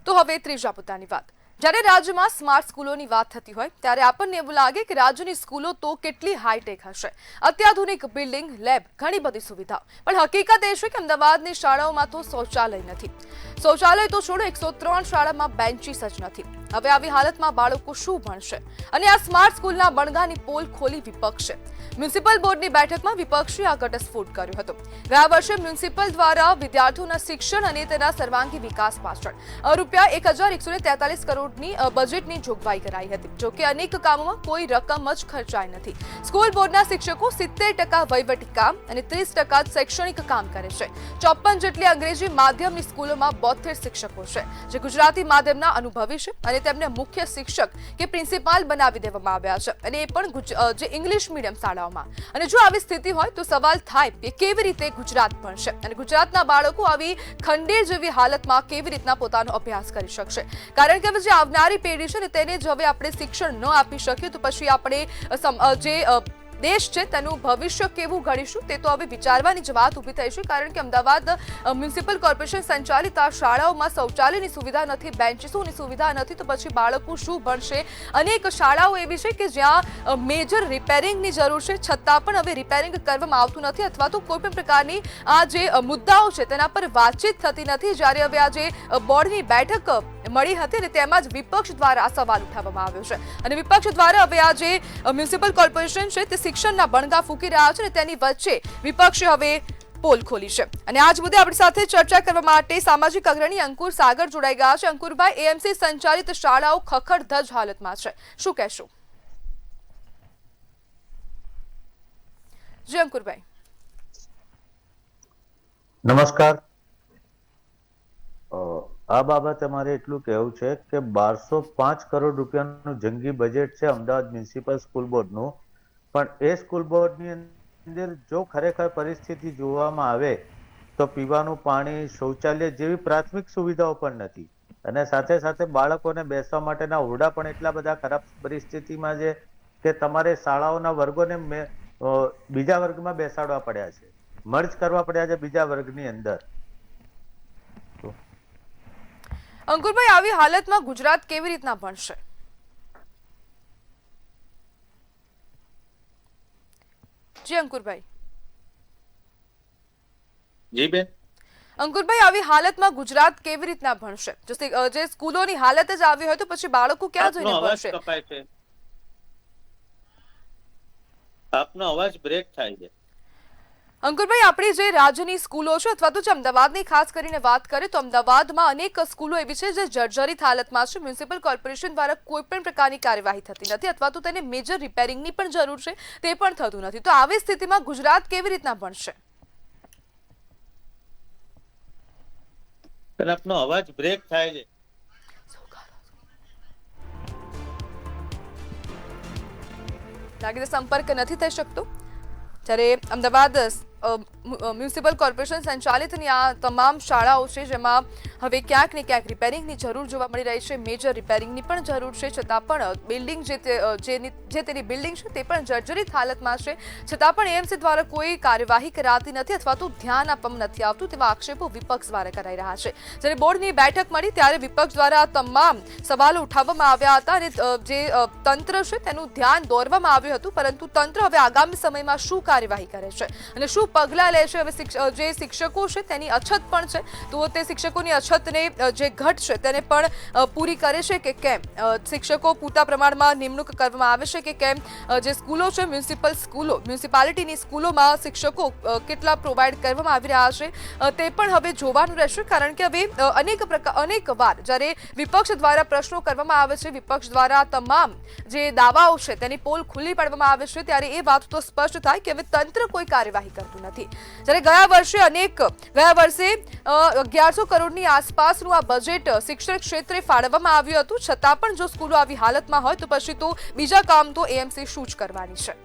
તો હવે ત્રીજા મુદ્દાની વાત। જ્યારે રાજ્યમાં સ્માર્ટ સ્કૂલોની વાત થતી હોય ત્યારે આપણને એવું લાગે કે રાજ્યની સ્કૂલો તો કેટલી હાઈટેક હશે, અત્યાધુનિક બિલ્ડિંગ, લેબ, ઘણી બધી સુવિધાઓ, પણ હકીકત એ છે કે અમદાવાદની શાળાઓમાં તો શૌચાલય નથી। શૌચાલય તો છોડો, 103 શાળામાં બેન્ચીસ જ નથી। હવે આવી હાલતમાં બાળકો શું ભણશે? અને આ સ્માર્ટ સ્કૂલના બણગાની પોલ ખોલી વિપક્ષે। મ્યુનિસિપલ બોર્ડની બેઠકમાં વિપક્ષે આ ઘટસ્ફોટ કર્યો હતો। ગયા વર્ષે મ્યુનિસિપલ દ્વારા વિદ્યાર્થીઓના શિક્ષણ અને તેના સર્વાંગી વિકાસ પાછળ રૂપિયા 1143 કરોડની બજેટની જોગવાઈ કરાઈ હતી। જો કે અનેક કામોમાં કોઈ રકમ જ ખર્ચાઈ નથી। સ્કૂલ બોર્ડના શિક્ષકો 70% વહીવટી કામ અને 30% શૈક્ષણિક કામ કરે છે। 54 જેટલી અંગ્રેજી માધ્યમની સ્કૂલોમાં 72 શિક્ષકો છે જે ગુજરાતી માધ્યમના અનુભવી છે અને તેમને મુખ્ય શિક્ષક કે પ્રિન્સિપાલ બનાવી દેવામાં આવ્યા છે, અને એ પણ જે ઇંગ્લિશ મીડિયમ શાળાઓમાં। અને જો આવી સ્થિતિ હોય તો સવાલ થાય કે કેવી રીતે ગુજરાત ભણશે અને ગુજરાતના બાળકો આવી ખંડેર જેવી હાલતમાં કેવી રીતના પોતાનો અભ્યાસ કરી શકશે? કારણ કે હવે જે આવનારી પેઢી છે ને તેને જ હવે આપણે શિક્ષણ ન આપી શકીએ તો પછી આપણે જે દેશ છે તેનું ભવિષ્ય કેવું ઘડીશું તે તો હવે વિચારવાની જ વાત ઊભી થઈ છે। કારણ કે અમદાવાદ મ્યુનિસિપલ કોર્પોરેશન સંચાલિત આ શાળાઓમાં શૌચાલયની સુવિધા નથી, બેન્ચીસોની સુવિધા નથી, તો પછી બાળકો શું ભણશે? અનેક શાળાઓ એવી છે કે જ્યાં મેજર રિપેરિંગની જરૂર છે છતાં પણ હવે રિપેરિંગ કરવામાં આવતું નથી, અથવા તો કોઈ પણ પ્રકારની આ જે મુદ્દાઓ છે તેના પર વાતચીત થતી નથી। જ્યારે હવે આ જે બોર્ડની બેઠક મળી હતી અને તેમાં જ વિપક્ષ દ્વારા આ સવાલ ઉઠાવવામાં આવ્યો છે અને વિપક્ષ દ્વારા હવે આ જે મ્યુનિસિપલ કોર્પોરેશન છે તે શિક્ષણના બણગા ફૂંકી રહ્યા છે અને તેની વચ્ચે વિપક્ષે હવે પોલ ખોલી છે। અને આજ મુદ્દે આપણી સાથે ચર્ચા કરવા માટે સામાજિક અગ્રણી અંકુર સાગર જોડાઈ ગયા છે। અંકુરભાઈ, એએમસી સંચાલિત શાળાઓ ખખડધજ હાલતમાં છે, શું કહેશો? જી અંકુરભાઈ। નમસ્કાર। આ બાબતે મારે એટલું કહેવું છે કે 1205 કરોડ રૂપિયાનું જંગી બજેટ છે અમદાવાદ મ્યુનિસિપલ સ્કૂલ બોર્ડનું, પણ એ સ્કૂલ બોર્ડની અંદર જો ખરેખર પરિસ્થિતિ જોવામાં આવે તો પીવાનું પાણી, શૌચાલય જેવી પ્રાથમિક સુવિધાઓ પણ નથી, અને સાથે સાથે બાળકોને બેસવા માટેના ઓરડા પણ એટલા બધા ખરાબ પરિસ્થિતિમાં છે કે તમારે શાળાઓના વર્ગોને બીજા વર્ગમાં બેસાડવા પડ્યા છે, મર્જ કરવા પડ્યા છે બીજા વર્ગની અંદર। અંકુરભાઈ, આવી હાલતમાં ગુજરાત કેવી રીતના ભણશે? જી અંકુરભાઈ। જી બેન। અંકુરભાઈ, આવી હાલતમાં ગુજરાત કેવી રીતના ભણશે? જે સ્કૂલોની હાલત જ આવી હોય તો પછી બાળકો ક્યાં જઈને ભણશે? આપનો અવાજ બ્રેક થાય છે। અંકુરભાઈ, આપણી જે રાજ્યની સ્કૂલો છે અથવા તો જે અમદાવાદની ખાસ કરીને વાત કરીએ તો અમદાવાદમાં અનેક સ્કૂલો એવી છે જે જર્જરિત હાલતમાં છે। મ્યુનિસિપલ કોર્પોરેશન દ્વારા કોઈ પણ પ્રકારની કાર્યવાહી થતી નથી, અથવા તો તેને મેજર રિપેરિંગની પણ જરૂર છે, તે પણ થતું નથી। તો આવી સ્થિતિમાં ગુજરાત કેવી રીતના ભણશે? આપનો અવાજ બ્રેક થાય છે। લાગે સંપર્ક નથી થઈ શકતો। જ્યારે અમદાવાદ મ્યુનિસિપલ કોર્પોરેશન સંચાલિતની આ તમામ શાળાઓ છે જેમાં હવે ક્યાંક ને ક્યાંક રિપેરિંગની જરૂર જોવા મળી રહી છે, મેજર રિપેરિંગની પણ જરૂર છે, છતાં પણ બિલ્ડિંગ જે તેની બિલ્ડિંગ છે તે પણ જર્જરિત હાલતમાં છે, છતાં પણ એએમસી દ્વારા કોઈ કાર્યવાહી કરાતી નથી અથવા તો ધ્યાન આપવામાં નથી આવતું તેવા આક્ષેપો વિપક્ષ દ્વારા કરાઈ રહ્યા છે। જ્યારે બોર્ડની બેઠક મળી ત્યારે વિપક્ષ દ્વારા તમામ સવાલો ઉઠાવવામાં આવ્યા હતા અને જે તંત્ર છે તેનું ધ્યાન દોરવામાં આવ્યું હતું, પરંતુ તંત્ર હવે આગામી સમયમાં શું કાર્યવાહી કરે છે અને શું પગલાં લે છે? હવે જે શિક્ષકો છે તેની અછત પણ છે, તો તે શિક્ષકોની અછતને જે ઘટ છે તેને પણ પૂરી કરે છે કે કેમ? શિક્ષકો પૂરતા પ્રમાણમાં નિમણૂક કરવામાં આવે છે કે કેમ? જે સ્કૂલો છે મ્યુનિસિપાલિટીની સ્કૂલોમાં શિક્ષકો કેટલા પ્રોવાઈડ કરવામાં આવી રહ્યા છે તે પણ હવે જોવાનું રહેશે। કારણ કે હવે અનેક વાર જ્યારે વિપક્ષ દ્વારા પ્રશ્નો કરવામાં આવે છે, વિપક્ષ દ્વારા તમામ જે દાવાઓ છે તેની પોલ ખુલ્લી પાડવામાં આવે છે, ત્યારે એ વાત તો સ્પષ્ટ થાય કે હવે તંત્ર કોઈ કાર્યવાહી કરતું નથી। જ્યારે ગયા વર્ષે 1100 કરોડની આસપાસનું આ બજેટ શિક્ષણ ક્ષેત્રે ફાળવવામાં આવ્યું હતું, છતાં પણ જો સ્કૂલો આવી હાલતમાં હોય તો પછી તો બીજા કામ તો એએમસી શું જ કરવાની છે?